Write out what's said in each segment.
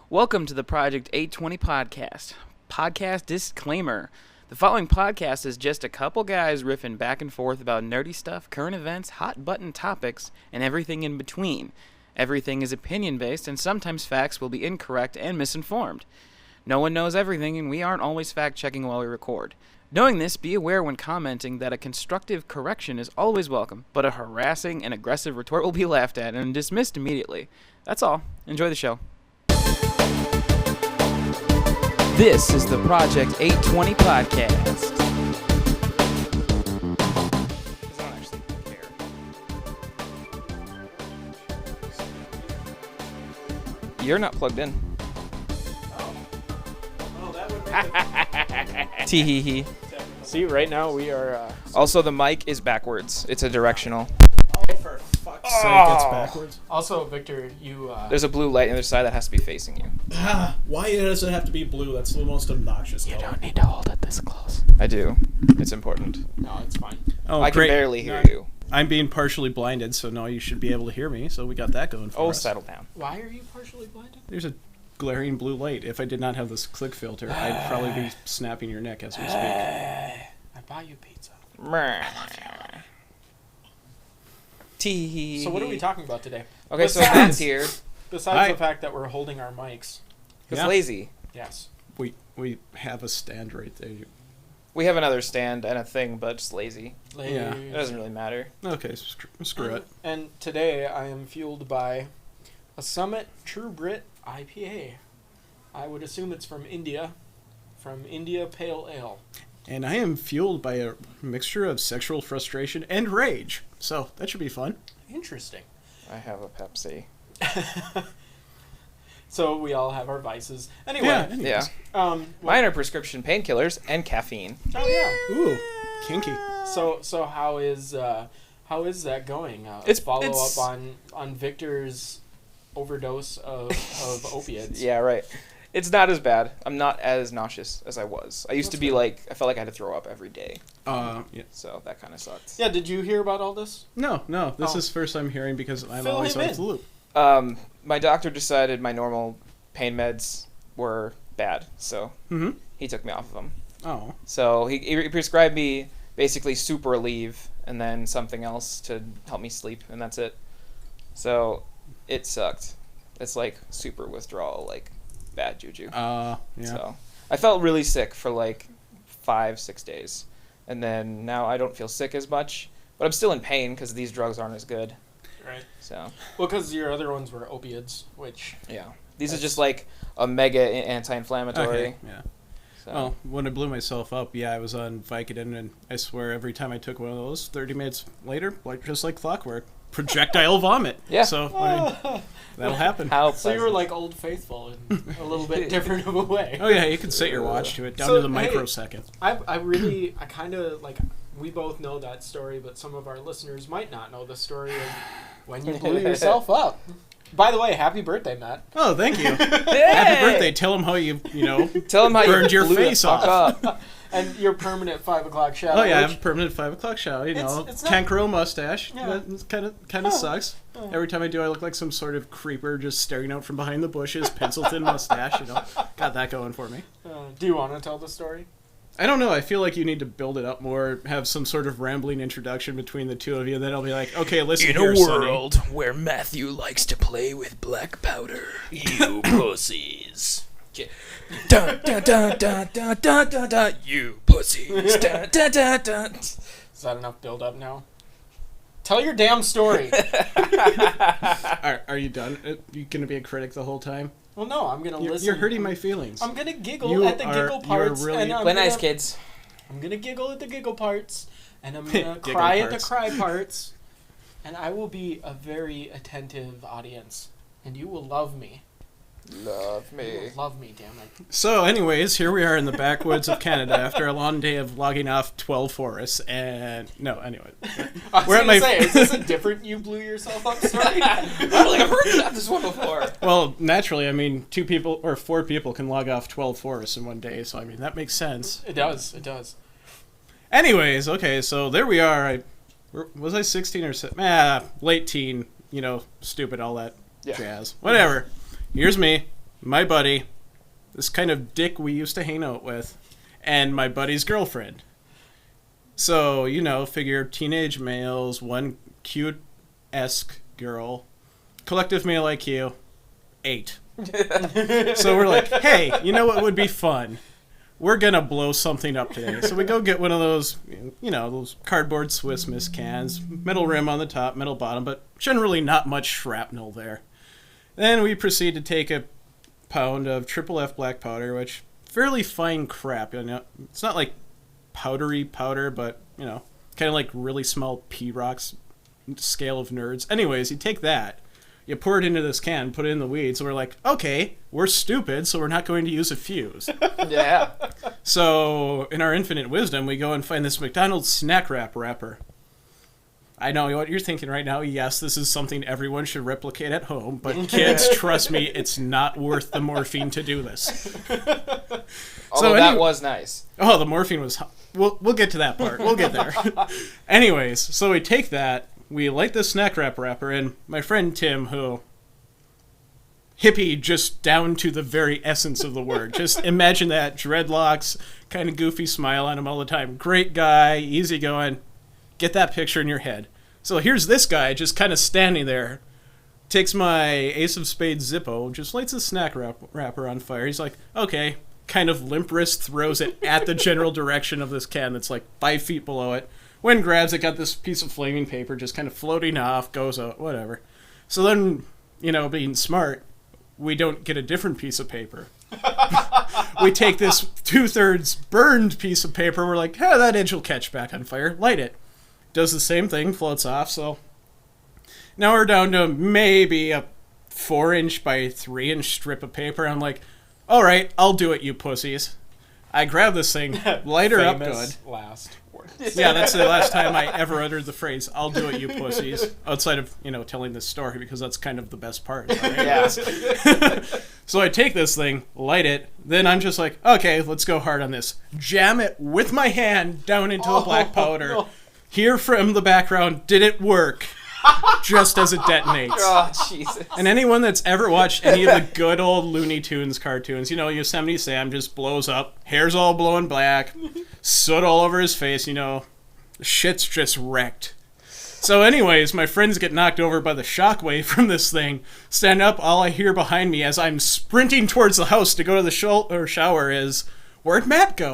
Welcome to the Project 820 podcast. Podcast disclaimer. The following podcast is just a couple guys riffing back and forth about nerdy stuff, current events, hot button topics, and everything in between. Everything is opinion-based, and sometimes facts will be incorrect and misinformed. No one knows everything, and we aren't always fact-checking while we record. Knowing this, be aware when commenting that a constructive correction is always welcome, but a harassing and aggressive retort will be laughed at and dismissed immediately. That's all. Enjoy the show. This is the Project 820 podcast. I don't actually care. You're not plugged in. Oh, that would make Tee hee hee. See, right now we are. Also, the mic is backwards. It's a directional. Oh, for fuck's sake, it's backwards. Also, Victor, you. There's a blue light on the other side that has to be facing you. Why does it have to be blue? That's the most obnoxious color. Need to hold it this close. I do. It's important. No, it's fine. Oh, I can great. barely hear you. I'm being partially blinded, so now you should be able to hear me. So we got that going for Oh, us. settle down. Why are you partially blinded? There's a glaring blue light. If I did not have this click filter, I'd probably be snapping your neck as we speak. I bought you pizza. Tee. So what are we talking about today? Okay, so Besides- Matt's here. Besides Hi. the fact that we're holding our mics. It's Yeah. lazy. Yes. We have a stand right there. We have another stand and a thing, but just lazy. Yeah. It doesn't really matter. Okay, screw it. And today I am fueled by a Summit True Brit IPA. I would assume it's from India Pale Ale. And I am fueled by a mixture of sexual frustration and rage. So that should be fun. Interesting. I have a Pepsi. So we all have our vices. Anyway. anyways. Yeah. Well- Mine are prescription painkillers and caffeine. Oh yeah. Ooh, kinky. So how is that going? It's- Follow it's- up on Victor's overdose of opiates. Yeah, right. It's not as bad. I'm not as nauseous as I was. I used to be like, I felt like I had to throw up every day. Yeah. So that kind of sucked. Yeah. Did you hear about all this? No. This Oh. is first I'm hearing because I'm Fill always him on in. the loop. My doctor decided my normal pain meds were bad, so Mm-hmm. he took me off of them. Oh. So he prescribed me basically super relief and then something else to help me sleep, and that's it. So it sucked. It's like super withdrawal, like bad juju. Yeah. So I felt really sick for like 5-6 days, and then now I don't feel sick as much, but I'm still in pain because these drugs aren't as good. Right. So Well, because your other ones were opiates, which. yeah, these are That's- just like a mega anti-inflammatory. Okay. Yeah. So. Well, when I blew myself up, yeah, I was on Vicodin, and I swear every time I took one of those, 30 minutes later, just like clockwork, projectile vomit. Yeah. So that'll happen. How So you were pleasant. like Old Faithful in a little bit different of a way. Oh yeah, you can set your watch to it down So, to the hey, microsecond. I kind of like, we both know that story, but some of our listeners might not know the story of when you blew yourself up. By the way, happy birthday, Matt. Oh, thank you. Hey! Happy birthday. Tell them how you know. Tell them how burned you your blew the face fuck off. up. And your permanent 5 o'clock shadow. Oh yeah, I have which- a permanent 5 o'clock shadow. You know, It's not- can't grow a mustache. Yeah. That kind of sucks. Every time I do, I look like some sort of creeper just staring out from behind the bushes, pencil thin mustache. You know, got that going for me. do you want to tell the story? I don't know. I feel like you need to build it up more, have some sort of rambling introduction between the two of you, and then I'll be like, okay, listen here, Sonny. where Matthew likes to play with black powder, You pussies. dun dun dun dun dun dun dun dun, you pussies, dun dun dun dun. Is that enough build up now? Tell your damn story. Are you done? You going to be a critic the whole time? Well, no, I'm gonna listen. You're hurting my feelings. I'm gonna giggle You at the are- giggle you are parts, really- and I'm Play gonna, nice, kids. I'm gonna giggle at the giggle parts, and I'm gonna Giggle cry at the parts. cry parts, and I will be a very attentive audience, and you will love me. Love You me. will love me, damn it. So, anyways, here we are in the backwoods of Canada after a long day of logging off 12 forests, and... No, anyway. I was We're at gonna my- say, is this a different you blew yourself up story? I don't think I've heard this one before. Well, naturally, I mean, 2 people or 4 people can log off 12 forests in one day, so I mean, that makes sense. It does. It does. Anyways, okay, so there we are. Was I 16 or... late teen, you know, stupid, all that Yeah. jazz. Whatever. Here's me. my buddy, this kind of dick we used to hang out with, and my buddy's girlfriend. So, figure teenage males, one cute-esque girl, collective male IQ, 8. So we're like, hey, you know what would be fun? We're going to blow something up today. So we go get one of those, those cardboard Swiss Miss cans, metal rim on the top, metal bottom, but generally not much shrapnel there. Then we proceed to take a pound of Triple F black powder, which fairly fine crap. It's not like powdery powder, but, kind of like really small P-Rocks scale of nerds. Anyways, you take that. You pour it into this can, put it in the weeds, and we're like, okay, we're stupid, so we're not going to use a fuse. Yeah. So, in our infinite wisdom, we go and find this McDonald's snack wrap wrapper. I know what you're thinking right now. Yes, this is something everyone should replicate at home, but kids, trust me, it's not worth the morphine to do this. Although that was nice. Oh, the morphine was... We'll get to that part. We'll get there. Anyways, so we take that, we light the snack wrapper, and my friend Tim, who... hippie just down to the very essence of the word. Just imagine that. Dreadlocks, kind of goofy smile on him all the time. Great guy, easygoing. Get that picture in your head. So here's this guy just kind of standing there. Takes my Ace of Spades Zippo, just lights the snack wrapper on fire. He's like, okay. Kind of limp wrist throws it at the general direction of this can that's like 5 feet below it. When grabs it, got this piece of flaming paper just kind of floating off, goes out, whatever. So then, being smart, we don't get a different piece of paper. We take this 2/3 burned piece of paper. We're like, that edge will catch back on fire. Light it. Does the same thing, floats off. So now we're down to maybe a 4-inch by 3-inch strip of paper. I'm like, all right, I'll do it, you pussies. I grab this thing, light her up good. Last word. Yeah, that's the last time I ever uttered the phrase, I'll do it, you pussies. Outside of, telling this story, because that's kind of the best part. Right? Yeah. So I take this thing, light it, then I'm just like, okay, let's go hard on this. Jam it with my hand down into the black powder. No. Hear from the background, did it work? Just as it detonates. Oh, Jesus. And anyone that's ever watched any of the good old Looney Tunes cartoons, Yosemite Sam just blows up, hair's all blowing black, soot all over his face, shit's just wrecked. So anyways, my friends get knocked over by the shockwave from this thing, stand up, all I hear behind me as I'm sprinting towards the house to go to the shower is, where'd Matt go?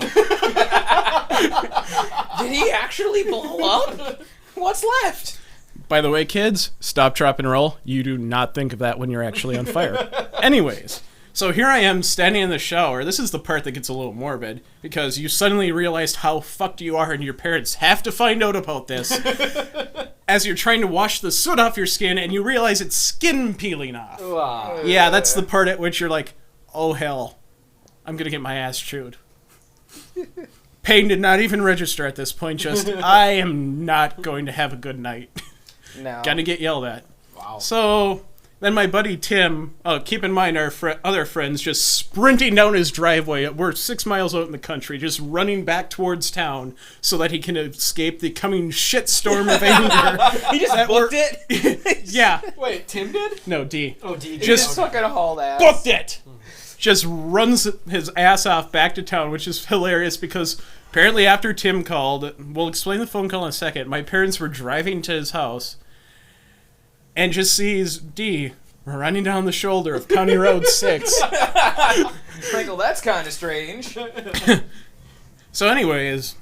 Did he actually blow up? What's left? By the way, kids, stop, drop, and roll. You do not think of that when you're actually on fire. Anyways, so here I am standing in the shower. This is the part that gets a little morbid, because you suddenly realized how fucked you are and your parents have to find out about this. As you're trying to wash the soot off your skin and you realize it's skin peeling off. Wow. Yeah, that's the part at which you're like, oh hell, I'm going to get my ass chewed. Pain did not even register at this point, just, I am not going to have a good night. No. Gotta get yelled at. Wow. So then my buddy Tim, keep in mind our other friends, just sprinting down his driveway. We're 6 miles out in the country, just running back towards town so that he can escape the coming shitstorm of anger. He just booked it? Yeah. Wait, Tim did? No, D. Oh, D did. Just Fucking hauled ass. booked it! Just runs his ass off back to town, which is hilarious because apparently after Tim called, we'll explain the phone call in a second, my parents were driving to his house and just sees D running down the shoulder of County Road 6. Michael, that's kind of strange. So anyways,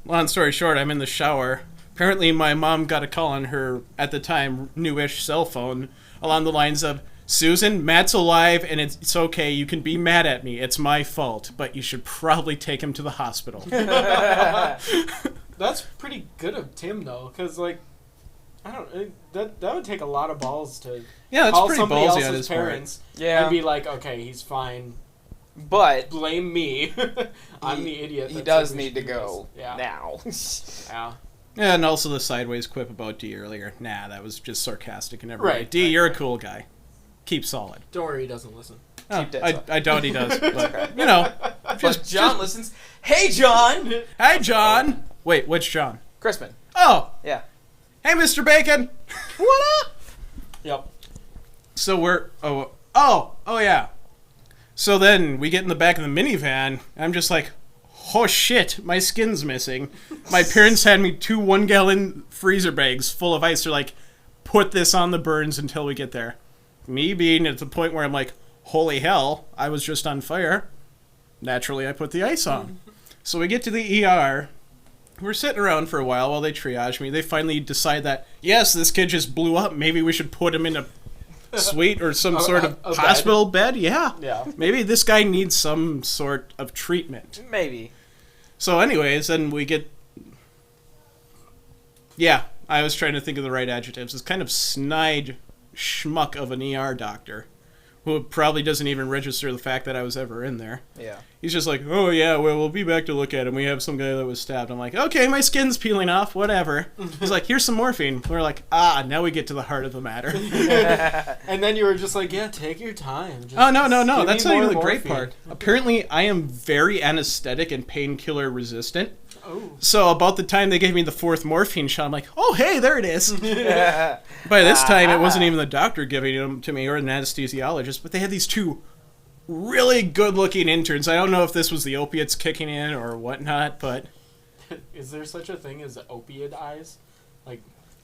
long story short, I'm in the shower. Apparently my mom got a call on her, at the time, newish cell phone along the lines of, Susan, Matt's alive and it's okay, you can be mad at me, it's my fault, but you should probably take him to the hospital. That's pretty good of Tim, though, because, I don't. That would take a lot of balls to Yeah, that's call pretty somebody ballsy else's on his parents Yeah. and be like, okay, he's fine. But Blame me. I'm the idiot. he that does said we need to should do go this. Yeah. now. Yeah. Yeah, and also the sideways quip about D earlier. Nah, that was just sarcastic and everything. Right, D, right, you're right. a cool guy. Keep solid. Don't worry, he doesn't listen. Oh, Keep dead I doubt he does, but, okay. just John listens. Hey, John! Hey, John! Wait, which John? Crispin. Oh! Yeah. Hey, Mr. Bacon! What up? Yep. So we're... Oh, yeah. So then we get in the back of the minivan. I'm just like, oh shit, my skin's missing. My parents had me 2 1-gallon freezer bags full of ice. They're like, put this on the burns until we get there. Me being at the point where I'm like, holy hell, I was just on fire. Naturally, I put the ice on. So we get to the ER. We're sitting around for a while they triage me. They finally decide that, yes, this kid just blew up. Maybe we should put him in a suite or some sort of a hospital bed. Yeah. Yeah. Maybe this guy needs some sort of treatment. Maybe. So anyways, then we get... Yeah, I was trying to think of the right adjectives. This kind of snide schmuck of an ER doctor who probably doesn't even register the fact that I was ever in there. Yeah. He's just like, oh yeah, well, we'll be back to look at him. We have some guy that was stabbed. I'm like, okay, my skin's peeling off, whatever. He's like, here's some morphine. We're like, now we get to the heart of the matter. And then you were just like, yeah, take your time. Just Oh, no, give that's me not even more the great morphine. part. Apparently, I am very anesthetic and painkiller resistant. Oh. So about the time they gave me the 4th morphine shot, I'm like, oh, hey, there it is. By this time, it wasn't even the doctor giving them to me or an anesthesiologist, but they had these 2 really good-looking interns. I don't know if this was the opiates kicking in or whatnot, but... Is there such a thing as opiate eyes? Like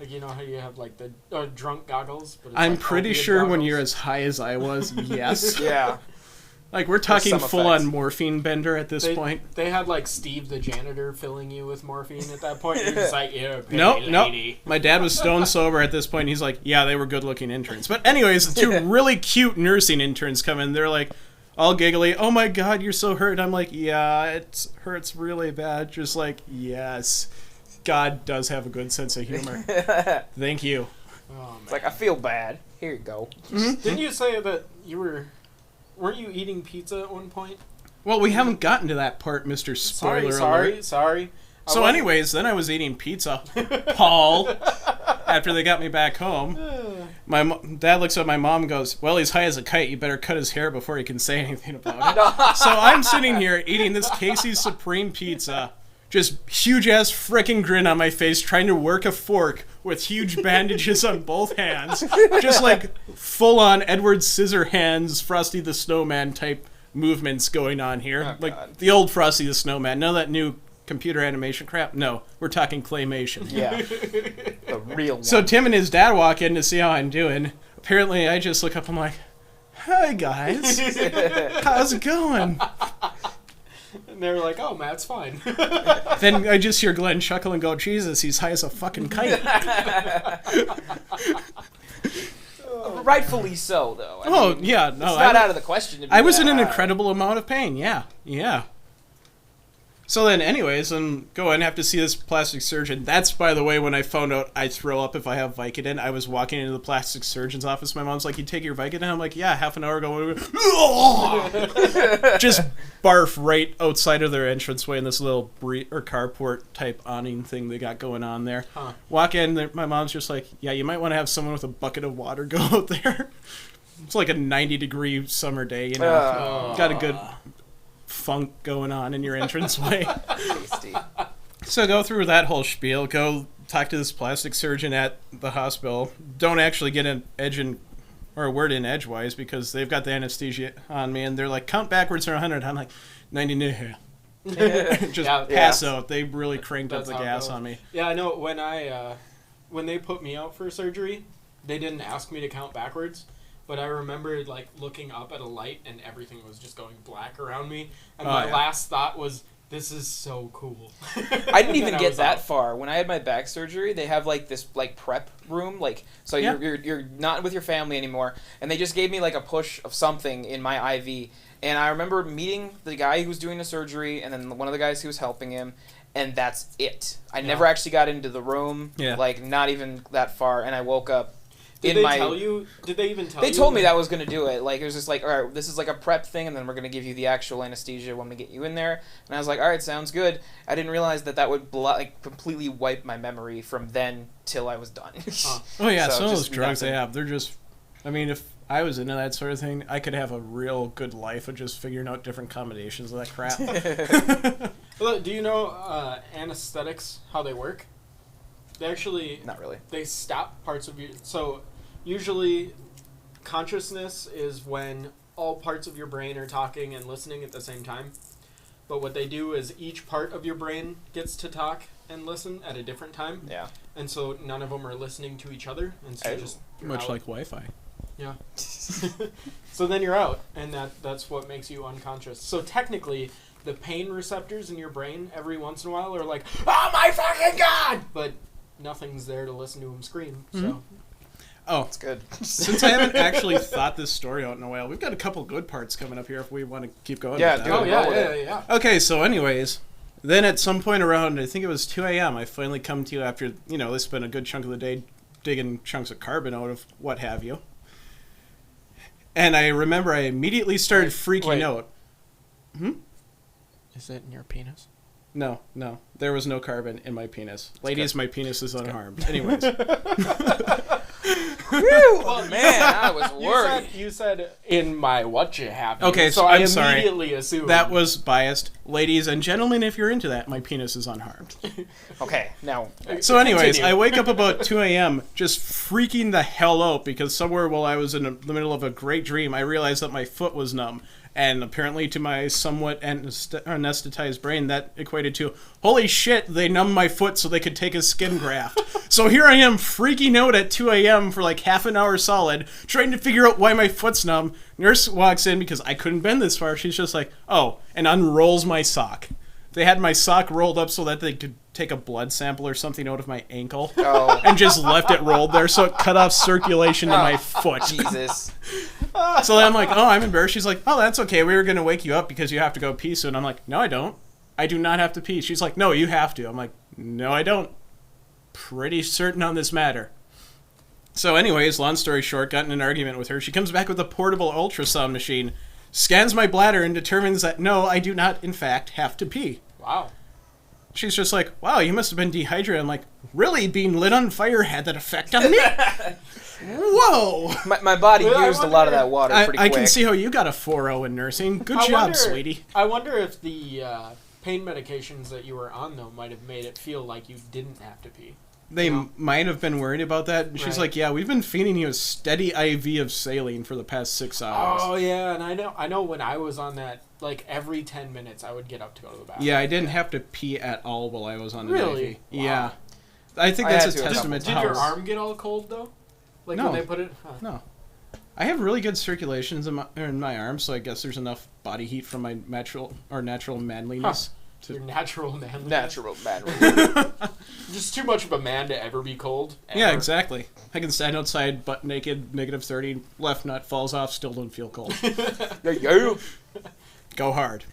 you know how you have like the drunk goggles? But it's I'm like pretty opiate sure when goggles? you're as high as I was, yes. Yeah. Like, we're talking some full-on effects. morphine bender at this point. They had like Steve the janitor filling you with morphine at that point. You're just like, yeah, pretty Nope. lady. My dad was stone sober at this point. He's like, yeah, they were good-looking interns. But anyways, the 2 really cute nursing interns come in. They're like, all giggly, oh my god, you're so hurt. I'm like, yeah, it hurts really bad. Just like, yes, God does have a good sense of humor. Thank you. Oh, man. It's like, I feel bad. Here you go. Didn't you say that weren't you eating pizza at one point? Well, we haven't gotten to that part, Mr. Spoiler alert. Sorry. So anyways, then I was eating pizza, Paul, after they got me back home. My dad looks at my mom and goes, well, he's high as a kite. You better cut his hair before he can say anything about it. So I'm sitting here eating this Casey's Supreme Pizza, just huge-ass frickin' grin on my face, trying to work a fork with huge bandages on both hands. Just like full-on Edward Scissorhands, Frosty the Snowman type movements going on here. Oh, like God. the old Frosty the Snowman. None of that new computer animation crap. No, we're talking claymation. Yeah. The real one. So Tim and his dad walk in to see how I'm doing. Apparently, I just look up. I'm like, "Hi guys, how's it going?" And they were like, oh, Matt's fine. Then I just hear Glenn chuckle and go, "Jesus, he's high as a fucking kite." Rightfully so, though. I Oh mean, yeah, no, it's not out of the question to be I was that in an high. incredible amount of pain. Yeah. So then, anyways, I'm going to have to see this plastic surgeon. That's, by the way, when I found out I throw up if I have Vicodin. I was walking into the plastic surgeon's office. My mom's like, "You take your Vicodin?" I'm like, "Yeah." Half an hour ago, just barf right outside of their entranceway in this little carport type awning thing they got going on there. Huh. Walk in, my mom's just like, "Yeah, you might want to have someone with a bucket of water go out there." It's like a 90-degree summer day, you know. Got a good funk going on in your entranceway. Tasty. So go through that whole spiel. Go talk to this plastic surgeon at the hospital. Don't actually get an a word in edgewise because they've got the anesthesia on me, and they're like, count backwards from 100. I'm like, 99. Just Yeah. pass out. They really cranked up That's the how it gas goes. on me. Yeah, I know when they put me out for surgery, they didn't ask me to count backwards, but I remember like looking up at a light and everything was just going black around me, and my yeah. last thought was, "This is so cool." I didn't even And get was that out. far. When I had my back surgery, they have like this like prep room, like so Yeah. you're not with your family anymore, and they just gave me like a push of something in my IV, and I remember meeting the guy who was doing the surgery, and then one of the guys who was helping him, and that's it. I never actually got into the room, like not even that far, and I woke up. Did they tell you? Did they even tell you? They told me that was going to do it. Like, it was just like, all right, this is like a prep thing, and then we're going to give you the actual anesthesia when we get you in there. And I was like, all right, sounds good. I didn't realize that would completely wipe my memory from then till I was done. Huh. Oh, yeah, So some of those just drugs they nothing. have, they're just... I mean, if I was into that sort of thing, I could have a real good life of just figuring out different combinations of that crap. Well, do you know anesthetics, how they work? They actually Not really. they stop parts of you. So usually, consciousness is when all parts of your brain are talking and listening at the same time. But what they do is each part of your brain gets to talk and listen at a different time. Yeah. And so none of them are listening to each other. And so Oh. you're Much out. like Wi-Fi. Yeah. So then you're out, and that's what makes you unconscious. So technically, the pain receptors in your brain every once in a while are like, "Oh my fucking god!" But nothing's there to listen to them scream. So Oh, It's good. since I haven't actually thought this story out in a while, we've got a couple good parts coming up here if we want to keep going. Yeah, with do that. it. oh yeah, roll yeah, it. yeah. Okay, so anyways, then at some point around, I think it was 2 a.m., I finally come to you after, they spent a good chunk of the day digging chunks of carbon out of what have you. And I remember I immediately started freaking wait. out. Is it in your penis? No, there was no carbon in my penis. Ladies, my penis is unharmed. Anyways. Oh man, I was You worried. said in my what you have. Okay, so so I I'm sorry. immediately assumed That was biased. Ladies and gentlemen, if you're into that, my penis is unharmed. Okay, now So anyways, Continue. I wake up about 2 a.m. just freaking the hell out because somewhere while I was in the middle of a great dream, I realized that my foot was numb. And apparently to my somewhat anesthetized brain, that equated to, holy shit, they numbed my foot so they could take a skin graft. So here I am freaking out at 2 a.m. for like half an hour solid, trying to figure out why my foot's numb. Nurse walks in because I couldn't bend this far. She's just like, oh, and unrolls my sock. They had my sock rolled up so that they could take a blood sample or something out of my ankle. Oh. And just left it rolled there so it cut off circulation to my foot. Jesus. So then I'm like, oh, I'm embarrassed. She's like, oh, that's okay. We were going to wake you up because you have to go pee soon. I'm like, no, I don't. I do not have to pee. She's like, no, you have to. I'm like, no, I don't. Pretty certain on this matter. So anyways, long story short, got in an argument with her. She comes back with a portable ultrasound machine, scans my bladder, and determines that, no, I do not, in fact, have to pee. wow. She's just like, wow, you must have been dehydrated. I'm like, really? Being lit on fire had that effect on me? Whoa! My body Well, I used a lot of wonder- that water I pretty quick. can see how you got a 4.0 in nursing. Good I job, wonder- sweetie. I wonder if the pain medications that you were on, though, might have made it feel like you didn't have to pee. They Yeah. might have been worried about that. She's Right. like, yeah, we've been feeding you a steady IV of saline for the past 6 hours. Oh, yeah, and I know when I was on that, like, every 10 minutes I would get up to go to the bathroom. Yeah, I didn't have to pee at all while I was on the Really? IV. Wow. Yeah. I think I that's had a to a testament to Did how... your arm get all cold, though? Like, No. when they put it... Huh. No. I have really good circulations in my arms, so I guess there's enough body heat from my natural manliness. Your natural man. Natural battery. Just too much of a man to ever be cold. Yeah, ever. exactly. I can stand outside butt naked, -30, left nut falls off, still don't feel cold. Yeah. Go hard.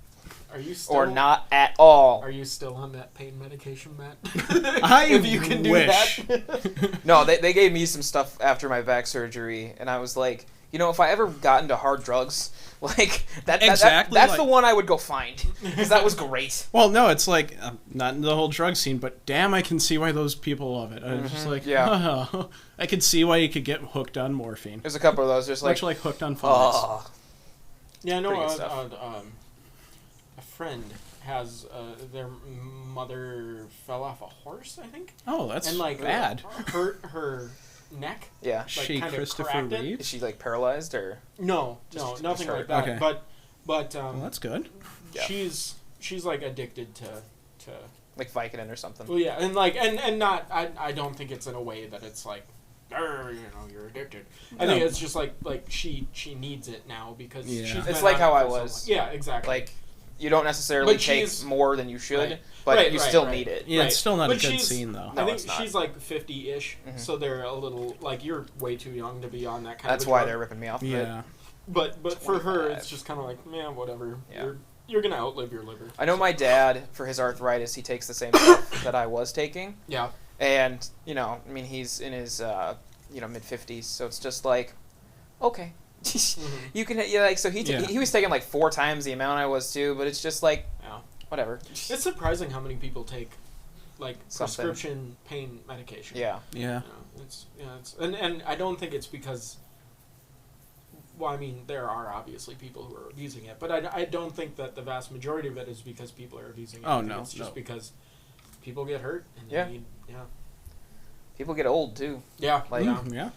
Are you still... Or not at all. Are you still on that pain medication, Matt? I If you can do wish. that. No, they gave me some stuff after my back surgery, and I was like, if I ever got into hard drugs, like Exactly, that's like- the one I would go find, because that was great. Well, no, it's like, I'm not in the whole drug scene, but damn, I can see why those people love it. I was just like, yeah. oh, I could see why you could get hooked on morphine. There's a couple of those, just like, Much like hooked on phonics. oh, Yeah, I know. Pretty good stuff. A friend has their mother fell off a horse, I think, Oh, that's and like bad. hurt her neck. yeah. Like, She kind of Christopher cracked it. Is Reeve? she like paralyzed or? No, Just nothing hurt. like that. Okay. But Well, that's good. Yeah. she's like addicted to. Like Vicodin or something. Well, yeah, and like and not. I don't think it's in a way that it's like. You're addicted. I think No. it's just like she needs it now because Yeah. she's It's been like on how it I for so was. long. Yeah, exactly. Like, you don't necessarily But take she's- more than you should, Right. but Right, you right, still right. need it. Yeah, it's Right. still not But a good she's- scene, though. No, I think it's not. she's like 50-ish, Mhm. so they're a little like you're way too young to be on that kind That's of. a why drug. they're ripping me off of it. Yeah. But for her, 25. it's just kind of like, man, whatever. Yeah. You're gonna outlive your liver. I know my dad, for his arthritis, he takes the same stuff that I was taking. Yeah. And, he's in his, mid-50s, so it's just like, okay. You can, so Yeah. he was taking like 4 times the amount I was too, but it's just like, Yeah. whatever. It's surprising how many people take like Something. prescription pain medication. Yeah. Yeah. It's and I don't think it's because. Well, I mean, there are obviously people who are abusing it, but I don't think that the vast majority of it is because people are abusing it. Oh, I think no, it's just no. because people get hurt and Yeah. they need, People get old too. yeah, Like- yeah. Mm, yeah.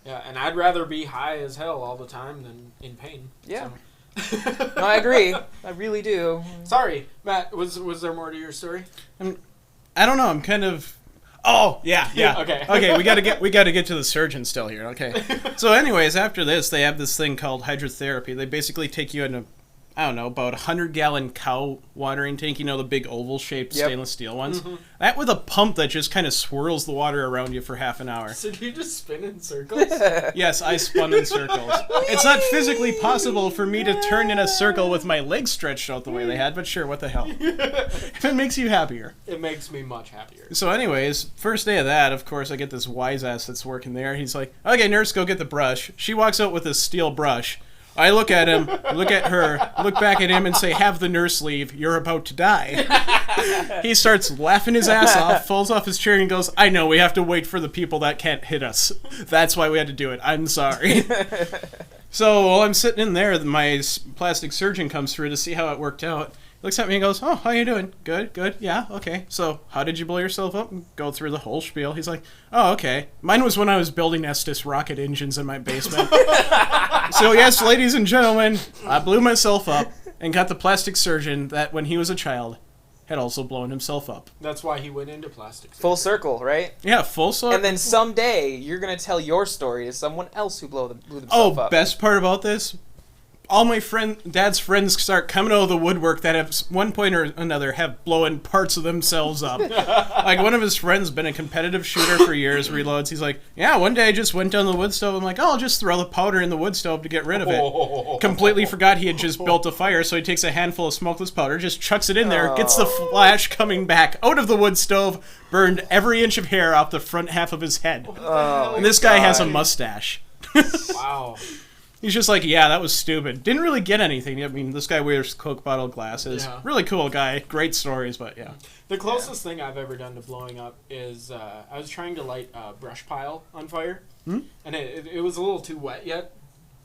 Yeah, and I'd rather be high as hell all the time than in pain. Yeah. So. No, I agree. I really do. Sorry, Matt. Was there more to your story? I don't know. I'm kind of. Oh yeah. Okay. Okay. We gotta get to the surgeon still here. Okay. So, anyways, after this, they have this thing called hydrotherapy. They basically take you in a, I don't know, about 100-gallon cow watering tank. You know, the big oval-shaped Yep. stainless steel ones. That with a pump that just kind of swirls the water around you for half an hour. So do you just spin in circles? Yes, I spun in circles. It's not physically possible for me to turn in a circle with my legs stretched out the way they had, but sure, what the hell. If it makes you happier. It makes me much happier. So anyways, first day of that, of course, I get this wise ass that's working there. He's like, okay, nurse, go get the brush. She walks out with this steel brush. I look at him, look at her, look back at him and say, have the nurse leave. You're about to die. He starts laughing his ass off, falls off his chair and goes, I know, we have to wait for the people that can't hit us. That's why we had to do it. I'm sorry. So while I'm sitting in there, my plastic surgeon comes through to see how it worked out. Looks at me and goes, oh, how you doing? Good, yeah, okay. So, how did you blow yourself up? And go through the whole spiel. He's like, oh, okay. Mine was when I was building Estes rocket engines in my basement. So, yes, ladies and gentlemen, I blew myself up and got the plastic surgeon that, when he was a child, had also blown himself up. That's why he went into plastics. Full circle, right? Yeah, full circle. And then someday you're gonna tell your story to someone else who blew themselves up. Best part about this, all my dad's friends start coming out of the woodwork that at one point or another have blown parts of themselves up. Like, one of his friends been a competitive shooter for years, reloads. He's like, yeah, one day I just went down the wood stove. I'm like, oh, I'll just throw the powder in the wood stove to get rid of it. Completely forgot he had just built a fire, so he takes a handful of smokeless powder, just chucks it in there, gets the flash coming back out of the wood stove, burned every inch of hair off the front half of his head. And this guy has a mustache. Wow. He's just like, yeah, that was stupid. Didn't really get anything. I mean, this guy wears Coke bottle glasses. Yeah. Really cool guy. Great stories, but yeah. The closest thing I've ever done to blowing up is I was trying to light a brush pile on fire, and it was a little too wet yet,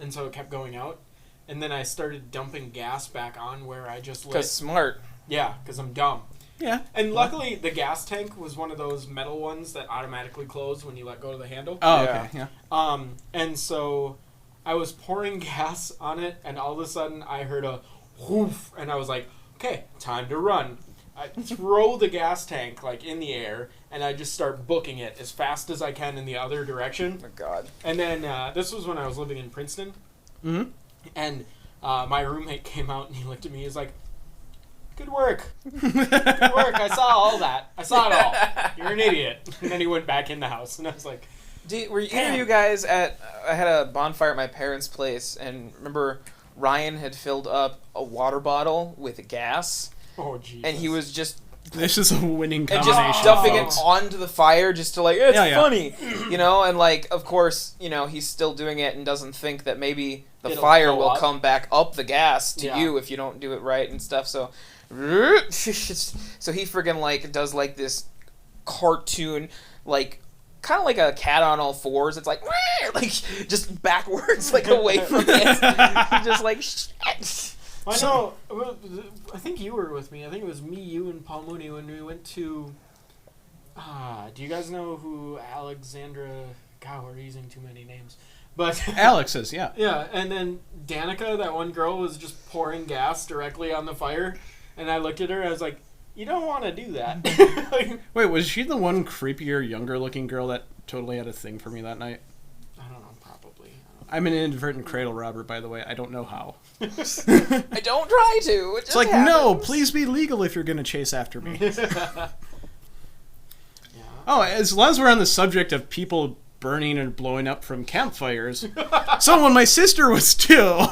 and so it kept going out. And then I started dumping gas back on where I just lit. Because smart. Yeah, because I'm dumb. Yeah. And luckily, the gas tank was one of those metal ones that automatically close when you let go of the handle. Oh, Yeah. okay, yeah. And so I was pouring gas on it, and all of a sudden I heard a whoof, and I was like, okay, time to run. I throw the gas tank, like, in the air, and I just start booking it as fast as I can in the other direction. Oh, God. And then this was when I was living in Princeton, Mm-hmm. and my roommate came out, and he looked at me, he's like, good work. Good work. I saw all that. I saw it all. You're an idiot. And then he went back in the house, and I was like, Were either of you guys at... I had a bonfire at my parents' place, and remember Ryan had filled up a water bottle with gas, oh, Jesus. and he was just... This is a winning And combination. just dumping folks. it onto the fire just to, like, it's Yeah, yeah. funny, you know? And, like, of course, you know, he's still doing it and doesn't think that maybe the It'll fire go will up. come back up the gas to Yeah. you if you don't do it right and stuff, so... So he friggin', like, does, like, this cartoon, like... Kind of like a cat on all fours. It's like, like just backwards, like away from it. Just like, shit. I know. I think you were with me. I think it was me, you, and Paul Mooney when we went to. Do you guys know who Alexandra? God, we're using too many names. But Alex is, yeah. yeah, and then Danica, that one girl, was just pouring gas directly on the fire, and I looked at her. I was like, "You don't want to do that." Like, Wait, was she the one creepier, younger-looking girl that totally had a thing for me that night? I don't know. Probably. I'm an inadvertent cradle robber, by the way. I don't know how. I don't try to. It It's just like, no, happens. please be legal if you're going to chase after me. Yeah. Oh, as long as we're on the subject of people burning and blowing up from campfires, so when my sister was 2,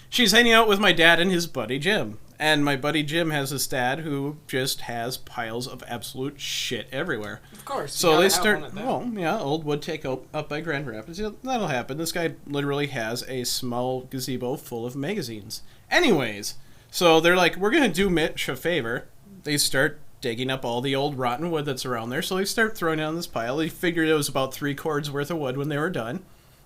she's hanging out with my dad and his buddy Jim. And my buddy Jim has this dad who just has piles of absolute shit everywhere. Of course. So you they gotta have start, one at that. well, yeah, old wood take up by Grand Rapids. Yeah, that'll happen. This guy literally has a small gazebo full of magazines. Anyways, so they're like, we're going to do Mitch a favor. They start digging up all the old rotten wood that's around there. So they start throwing it on this pile. They figured it was about 3 cords worth of wood when they were done.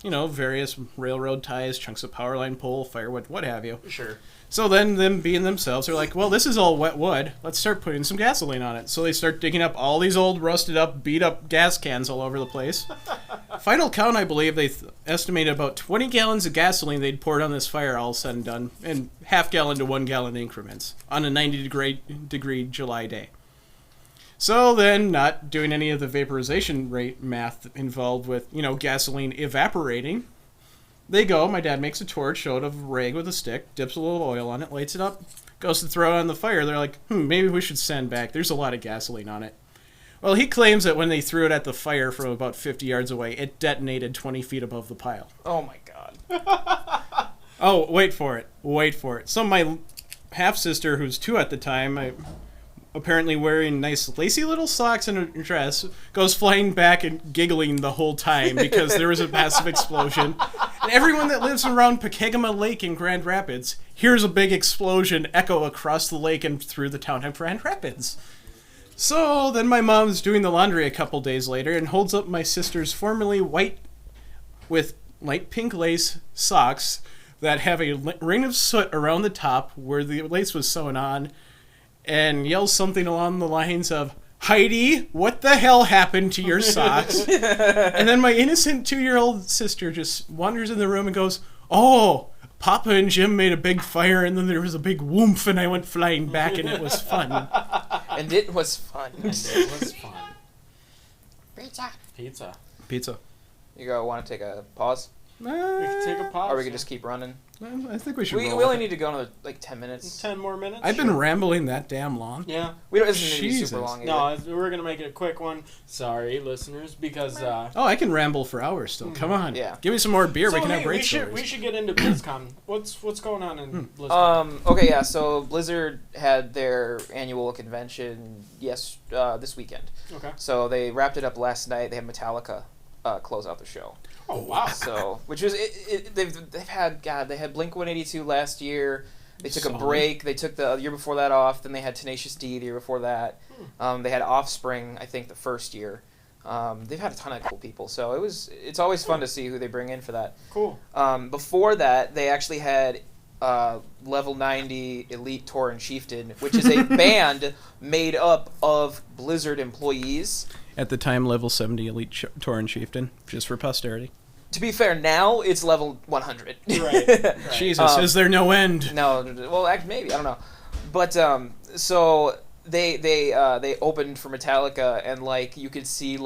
various railroad ties, chunks of power line pole, firewood, what have you. Sure. So then, them being themselves, they're like, well, this is all wet wood. Let's start putting some gasoline on it. So they start digging up all these old, rusted up, beat up gas cans all over the place. Final count, I believe, they estimated about 20 gallons of gasoline they'd poured on this fire, all said and done, in half-gallon to 1-gallon increments on a 90-degree July day. So then, not doing any of the vaporization rate math involved with, gasoline evaporating, my dad makes a torch out of a rag with a stick, dips a little oil on it, lights it up, goes to throw it on the fire. They're like, maybe we should send back. There's a lot of gasoline on it. Well, he claims that when they threw it at the fire from about 50 yards away, it detonated 20 feet above the pile. Oh my god. Oh, wait for it. So my half-sister, who's 2 at the time, apparently wearing nice lacy little socks and a dress, goes flying back and giggling the whole time because there was a massive explosion. And everyone that lives around Pekegama Lake in Grand Rapids hears a big explosion echo across the lake and through the town of Grand Rapids. So then my mom's doing the laundry a couple days later and holds up my sister's formerly white with light pink lace socks that have a ring of soot around the top where the lace was sewn on, and yells something along the lines of, Heidi, what the hell happened to your socks? And then my innocent 2-year-old sister just wanders in the room and goes, oh, Papa and Jim made a big fire, and then there was a big whoomph, and I went flying back, and it was fun. And it was fun. It was fun. Pizza. Pizza. You go want to take a pause? We can take a pause. Or we could just keep running? I think we should We roll only with it. need to go another, 10 minutes. 10 more minutes? I've been rambling that damn long. Yeah. We don't, it doesn't need to be Jesus. super long either. No, we're going to make it a quick one. Sorry, listeners, because... Oh, I can ramble for hours still. Come on. Yeah. Give me some more beer. So, we can have hey, great we should, stories. we should get into BlizzCon. What's going on in BlizzCon? Okay, yeah, so Blizzard had their annual convention, this weekend. Okay. So they wrapped it up last night. They had Metallica close out the show. Oh, wow. So, which was they've had they had Blink-182 last year. They took a Solid. break. They took the year before that off. Then they had Tenacious D the year before that. They had Offspring, I think, the first year. They've had a ton of cool people. So it's always fun to see who they bring in for that. Cool. Before that, they actually had Level 90 Elite Tauren Chieftain, which is a band made up of Blizzard employees. At the time, level 70 Elite Tauren Chieftain, just for posterity. To be fair, now it's level 100. Right. Jesus, is there no end? No, well, maybe, I don't know. But, so they opened for Metallica, and, you could see,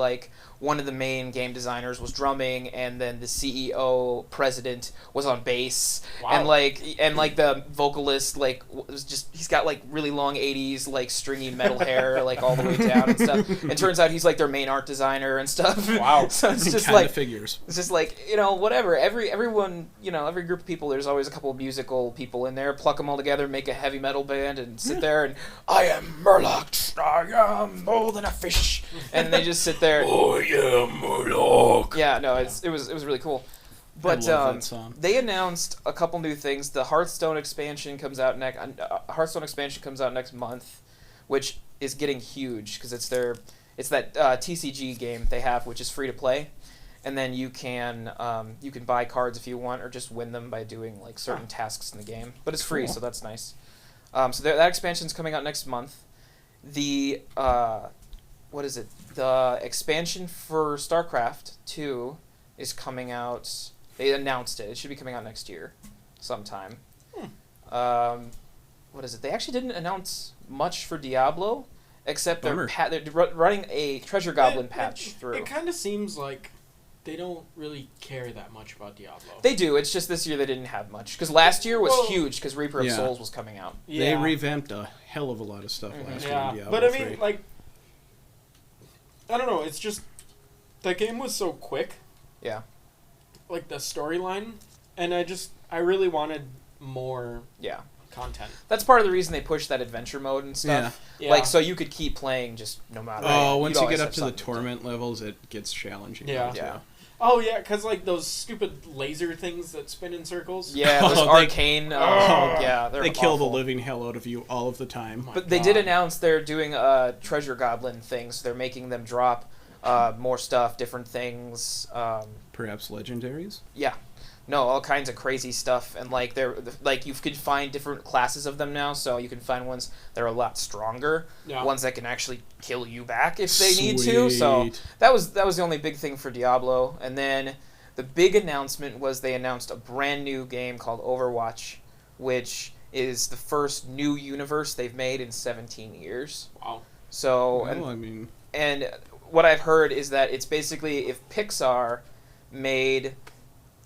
one of the main game designers was drumming, and then the CEO president was on bass. Wow. And the vocalist, was just, he's got, really long 80s, stringy metal hair, all the way down and stuff. And turns out he's, their main art designer and stuff. Wow. So it's just, Kinda figures. it's just whatever. Everyone, every group of people, there's always a couple of musical people in there. Pluck them all together, make a heavy metal band, and sit there and, I am Murloc, I am more than a fish. And they just sit there. Oh yeah, Murloc. Yeah, no, it was really cool. But love that song. they announced a couple new things. The Hearthstone expansion comes out next month, which is getting huge because it's that TCG game they have, which is free to play, and then you can buy cards if you want or just win them by doing certain tasks in the game. But it's free, Cool. so that's nice. So that expansion's coming out next month. The what is it? The expansion for StarCraft 2 is coming out. They announced it. It should be coming out next year, sometime. What is it? They actually didn't announce much for Diablo, except they're running a Treasure Goblin patch through. It kind of seems like they don't really care that much about Diablo. They do. It's just this year they didn't have much because last year was huge because Reaper of Yeah. Souls was coming out. They revamped a hell of a lot of stuff last year. Yeah, in Diablo but I 3. mean, I don't know. It's just that game was so quick. Yeah. The storyline, and I really wanted more Yeah. content. That's part of the reason they pushed that adventure mode and stuff. Yeah. So you could keep playing just no matter. Oh, You'd once you always get have up to the something do. torment levels, it gets challenging. Yeah. Yeah. Oh yeah, because those stupid laser things that spin in circles. Yeah, those Oh, they- arcane. Yeah, they're They kill the awful. living hell out of you all of the time. My But they did God. announce they're doing a treasure goblin thing, so they're making them drop more stuff, different things. Perhaps legendaries. Yeah, no, all kinds of crazy stuff, and like you could find different classes of them now. So you can find ones that are a lot stronger, Yeah. ones that can actually kill you back if they need to. So Sweet. that was the only big thing for Diablo. And then the big announcement was they announced a brand new game called Overwatch, which is the first new universe they've made in 17 years. Wow. So Well, I mean, and what I've heard is that it's basically if Pixar made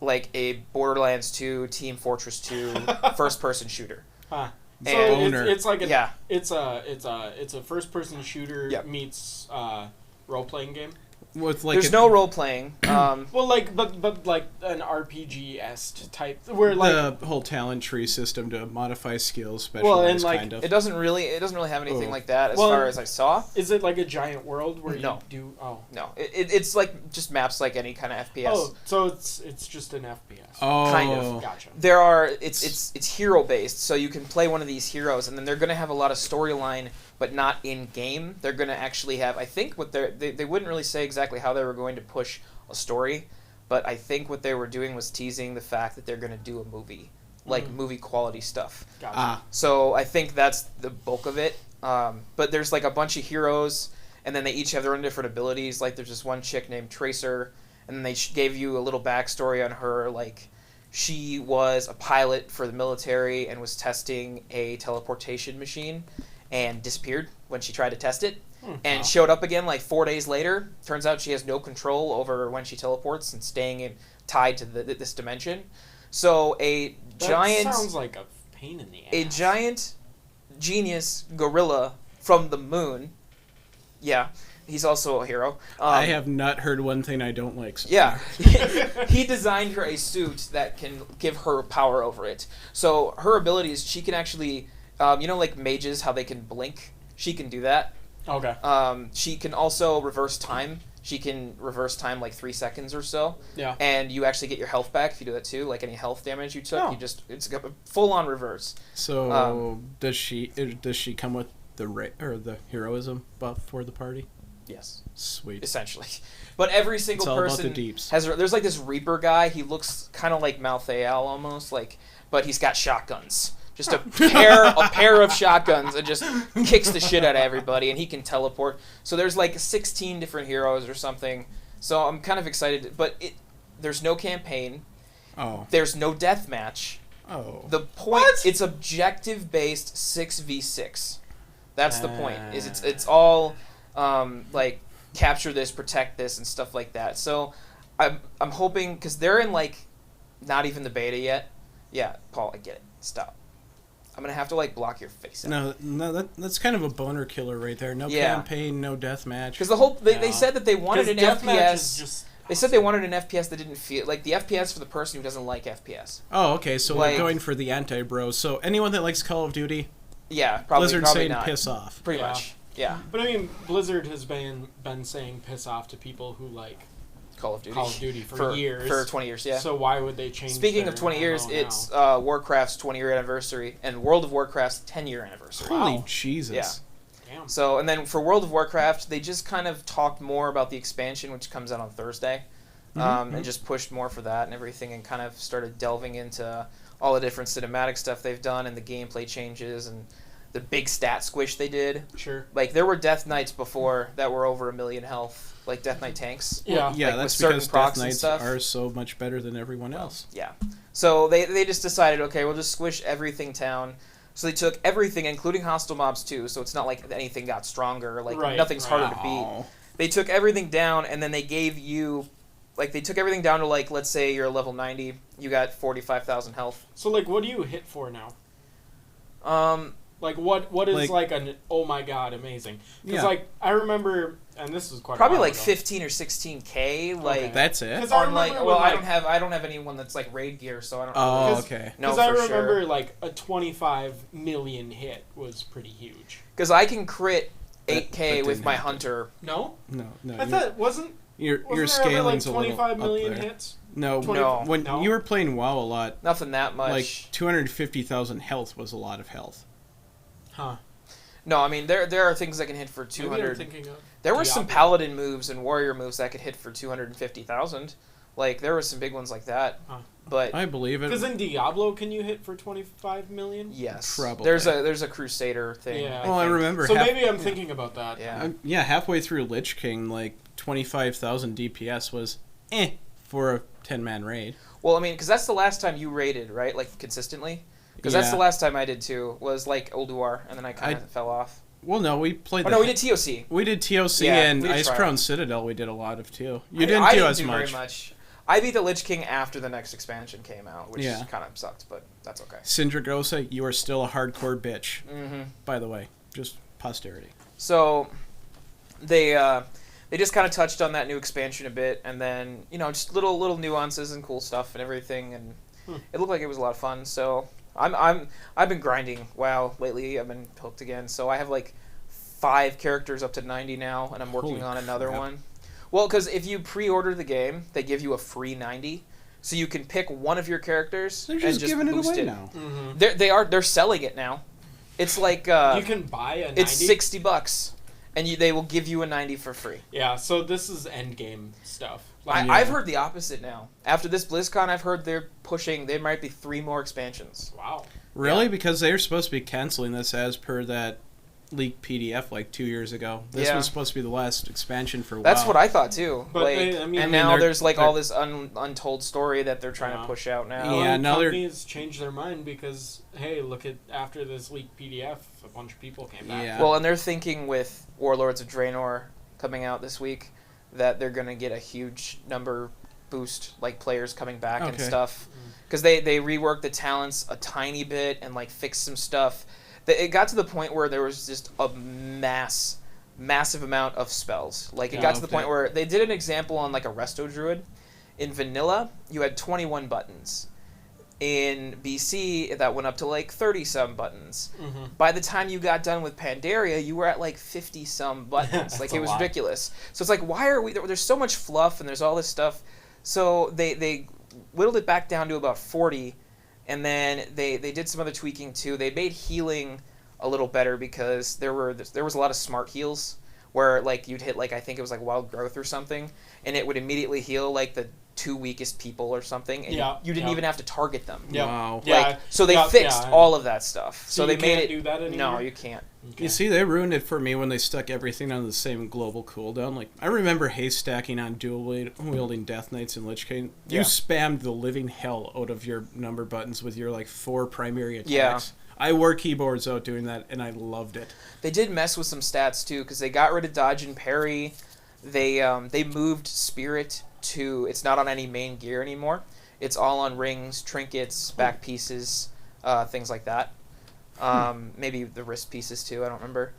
like a Borderlands 2, Team Fortress 2 first-person shooter. Huh. So And- it's like Yeah. it's a first person shooter Yep. meets role playing game. with like There's no role playing. Well, like but like an RPG-esque type where like the whole talent tree system to modify skills, Well, and, specialized like, kind of. It doesn't really have anything Oh. like that as Well, far as I saw. is it like a giant world where No. you do No, it's like just maps like any kind of FPS. Oh, so it's just an FPS. Oh, kind of. Gotcha. There are it's hero based, so you can play one of these heroes, and then they're gonna have a lot of storyline, but not in game. They're gonna actually have, I think, what they wouldn't really say exactly how they were going to push a story, but I think what they were doing was teasing the fact that they're gonna do a movie, like movie quality stuff. Gotcha. Ah, So I think that's the bulk of it. But there's like a bunch of heroes, and then they each have their own different abilities. Like there's this one chick named Tracer, and then they gave you a little backstory on her. Like she was a pilot for the military and was testing a teleportation machine, and disappeared when she tried to test it, and showed up again like 4 days later. Turns out she has no control over when she teleports and tied to this dimension. So a That giant sounds like a pain in the ass. a giant genius gorilla from the moon. Yeah, he's also a hero. I have not heard one thing I don't like. So Yeah, far. he designed her a suit that can give her power over it. So her abilities, she can actually, like mages, how they can blink. She can do that. Okay. She can also reverse time. She can reverse time like 3 seconds or so. Yeah. And you actually get your health back if you do that too. Like any health damage you took, Oh. it's a full on reverse. So does she come with the heroism buff for the party? Yes. Sweet. Essentially. But every single It's all about person the deeps. there's like this Reaper guy. He looks kind of like Malthael almost, but he's got shotguns. Just a pair of shotguns and just kicks the shit out of everybody, and he can teleport. So there's like 16 different heroes or something. So I'm kind of excited, but there's no campaign. Oh. There's no death match. Oh. The point it's objective based 6v6. That's the point. Is it's all like capture this, protect this, and stuff like that. So I'm hoping, because they're in like not even the beta yet. Yeah, Paul, I get it. Stop. I'm gonna have to like block your face out. No, that's kind of a boner killer right there. No Yeah. campaign, no deathmatch. Because the whole they Yeah. said that they wanted an 'Cause deathmatch is FPS. just They said they wanted an FPS that didn't feel like the FPS for the person who doesn't like FPS. Oh, okay, so Like- they're going for the anti-bros. So anyone that likes Call of Duty, Yeah, probably Blizzard probably saying not. piss off. Pretty Yeah. much. Yeah, But I mean, Blizzard has been saying piss off to people who like Call of Duty. Call of Duty for years. For 20 years, yeah. So why would they change? Speaking their of 20 years, MO it's now? Warcraft's 20-year anniversary and World of Warcraft's 10-year anniversary. Holy Wow. Jesus. Yeah. Damn. So, and then for World of Warcraft, they just kind of talked more about the expansion, which comes out on Thursday, and just pushed more for that and everything, and kind of started delving into all the different cinematic stuff they've done and the gameplay changes and the big stat squish they did. Sure. Like, there were Death Knights before that were over 1 million health, like Death Knight tanks. Yeah. Yeah, Like, that's with certain because procs Death and Knights stuff. are so much better than everyone else. Yeah. So they just decided, okay, we'll just squish everything down. So they took everything, including hostile mobs too, so it's not like anything got stronger, like Right, nothing's right. harder to beat. Oh. They took everything down, and then they gave you, like, they took everything down to, like, let's say you're level 90, you got 45,000 health. So like, what do you hit for now? Um, Like what is Like- like an oh my god amazing? Because Yeah. like I remember, and this was quite probably a while like ago. 15 or 16k, like, Okay. That's it? 'Cause I on, like, remember well, when, I like- don't have anyone that's like raid gear, so I don't Oh, really okay. know Because I for remember sure. like a 25 million hit was pretty huge. Because I can crit That 8k with didn't my happen. hunter. No, No. I thought wasn't your there ever scaling's like a little 25 million up there. hits? No, 20 No. when No? you were playing WoW a lot, Nothing that much. like 250,000 health was a lot of health. Huh. No, I mean there are things that can hit for Maybe I'm 200. thinking of There were some Diablo. paladin moves and warrior moves that could hit for 250,000. Like there were some big ones like that. Huh. But I believe it. Because in Diablo, can you hit for 25 million? yes, Probably. there's a Crusader thing. Yeah. Well, I think. remember. So maybe I'm thinking about that. Yeah. Yeah, halfway through Lich King, like 25,000 DPS was for a 10-man raid. Well, I mean, because that's the last time you raided, right? Like consistently. Because that's Yeah. the last time I did too. Was like Ulduar, and then I kind of fell off. Well, no, we played. Oh no, we did TOC. We did TOC Yeah, and we did Ice try. Crown Citadel. We did a lot of too. You I didn't do didn't as do much. very much. I beat the Lich King after the next expansion came out, which Yeah. kind of sucked, but that's okay. Syndragosa, you are still a hardcore bitch. hmm By the way, just posterity. So they just kind of touched on that new expansion a bit, and then just little nuances and cool stuff and everything, and it looked like it was a lot of fun. So I've been grinding WoW lately. I've been hooked again. So I have like 5 characters up to 90 now, and I'm working Holy on another crap. one. Well, because if you pre-order the game, they give you a free 90, so you can pick one of your characters They're and just just giving it boost away it. now. Mm-hmm. They're selling it now. It's like You can buy a 90? it's $60, and they will give you a 90 for free. Yeah, so this is endgame stuff. I've heard the opposite now. After this BlizzCon, I've heard they're pushing. There might be 3 more expansions. Wow. Really? Yeah. Because they were supposed to be canceling this as per that leaked PDF like 2 years ago. This Yeah. was supposed to be the last expansion for WoW. That's what I thought too. But like, they- I mean- and I mean, now they're- there's like they're- all this untold story that they're trying Yeah. to push out now. Yeah, Well, now they're- companies changed their mind because, hey, look at after this leaked PDF, a bunch of people came back. Yeah. Well, and they're thinking with Warlords of Draenor coming out this week that they're gonna get a huge number boost, like players coming back and Okay. stuff, because they reworked the talents a tiny bit and like fixed some stuff. It got to the point where there was just a massive amount of spells. Like it got to the okay. point where they did an example on like a Resto Druid. In vanilla, you had 21 buttons. In BC, that went up to like 30-some buttons. Mm-hmm. By the time you got done with Pandaria, you were at like 50-some buttons. Like That's it a was lot. ridiculous. So it's like, why are we? There's so much fluff and there's all this stuff. So they whittled it back down to about 40, and then they did some other tweaking too. They made healing a little better because there was a lot of smart heals where like you'd hit like I think it was like wild growth or something, and it would immediately heal like the 2 weakest people or something, and Yeah, you didn't yeah. even have to target them. Yeah. Wow. Yeah. Like, so they Yeah, fixed yeah, all of that stuff. So they you made can't it. do that No, anymore? you can't. Okay. You see, they ruined it for me when they stuck everything on the same global cooldown. Like, I remember haste stacking on dual-wielding Death Knights and Lich King. You Yeah. spammed the living hell out of your number buttons with your, like, 4 primary attacks. Yeah. I wore keyboards out doing that, and I loved it. They did mess with some stats too because they got rid of dodge and parry. They moved spirit to it's not on any main gear anymore. It's all on rings, trinkets, back pieces, things like that. Maybe the wrist pieces too. I don't remember.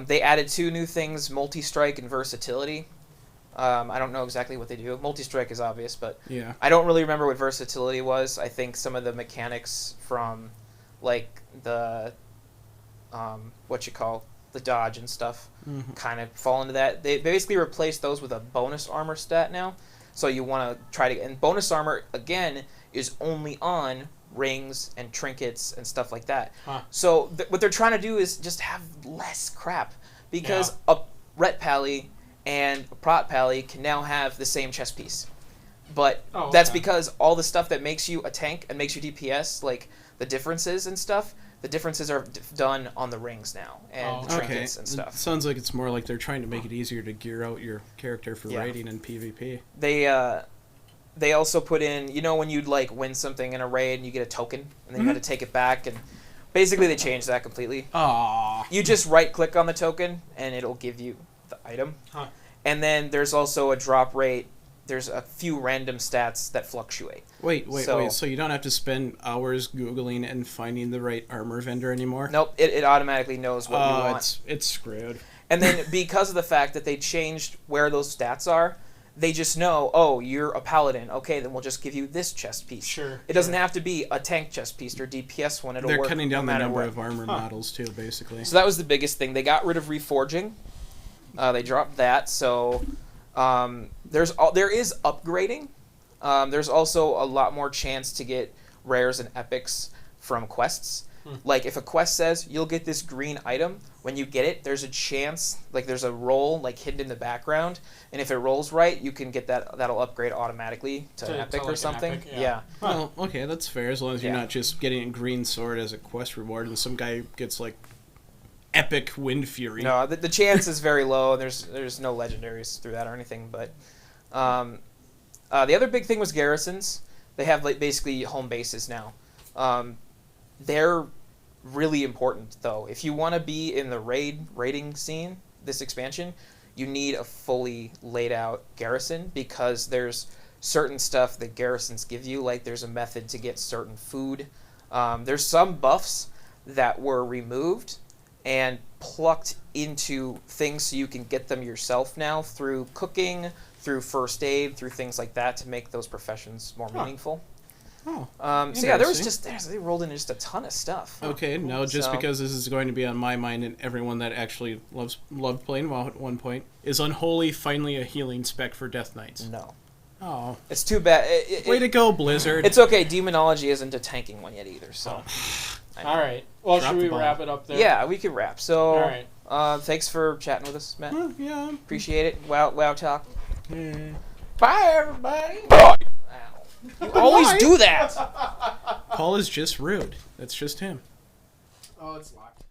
They added 2 new things: multi-strike and versatility. I don't know exactly what they do. Multi-strike is obvious, but Yeah. I don't really remember what versatility was. I think some of the mechanics from like the the dodge and stuff Mhm. kind of fall into that. They basically replaced those with a bonus armor stat now. So you want to try to and bonus armor again is only on rings and trinkets and stuff like that. Huh. So what they're trying to do is just have less crap because a Ret Pally and a Prot Pally can now have the same chest piece. But Oh, that's okay. because all the stuff that makes you a tank and makes you DPS, like the differences and stuff, the differences are done on the rings now and the Okay. trinkets and It stuff. sounds like it's more like they're trying to make it easier to gear out your character for Yeah. raiding and PvP. They also put in, when you'd like win something in a raid and you get a token and then you had to take it back, and basically they changed that completely. Aww. You just right click on the token and it'll give you the item. Huh. And then there's also a drop rate. There's a few random stats that fluctuate. Wait. So- So you don't have to spend hours Googling and finding the right armor vendor anymore? Nope, it automatically knows what you want. It's screwed. And then because of the fact that they changed where those stats are, they just know, oh, you're a paladin. Okay, then we'll just give you this chest piece. Sure. It doesn't have to be a tank chest piece or DPS one. It'll They're work cutting down no the matter number what. of armor models too, basically. So that was the biggest thing. They got rid of reforging. They dropped that. So there is upgrading. There's also a lot more chance to get rares and epics from quests. Like if a quest says you'll get this green item, when you get it, there's a chance, like there's a roll like hidden in the background, and if it rolls right, you can get that. That'll upgrade automatically to epic like or an something. epic, Yeah. Well, okay, that's fair as long as you're Yeah. not just getting a green sword as a quest reward and some guy gets like epic wind fury. No, the chance is very low. There's no legendaries through that or anything. But the other big thing was garrisons. They have like basically home bases now. They're really important though. If you want to be in the raiding scene, this expansion, you need a fully laid out garrison because there's certain stuff that garrisons give you. Like there's a method to get certain food. There's some buffs that were removed and plucked into things so you can get them yourself now through cooking, through first aid, through things like that to make those professions more meaningful. Oh. So yeah, there was Interesting. they rolled in just a ton of stuff. Okay, no, just So- because this is going to be on my mind and everyone that actually loved playing WoW at one point, is Unholy finally a healing spec for Death Knights? No, Oh. it's too bad. Way to go, Blizzard. It's okay. Demonology isn't a tanking one yet either. So I know. All right. Well, Drop should the we ball. wrap it up there? Yeah, we could wrap. So All right. thanks for chatting with us, Matt. Yeah. Appreciate it. Wow talk. Yeah. Bye everybody. Ow. You always Why? do that. Paul is just rude. That's just him. Oh, it's locked.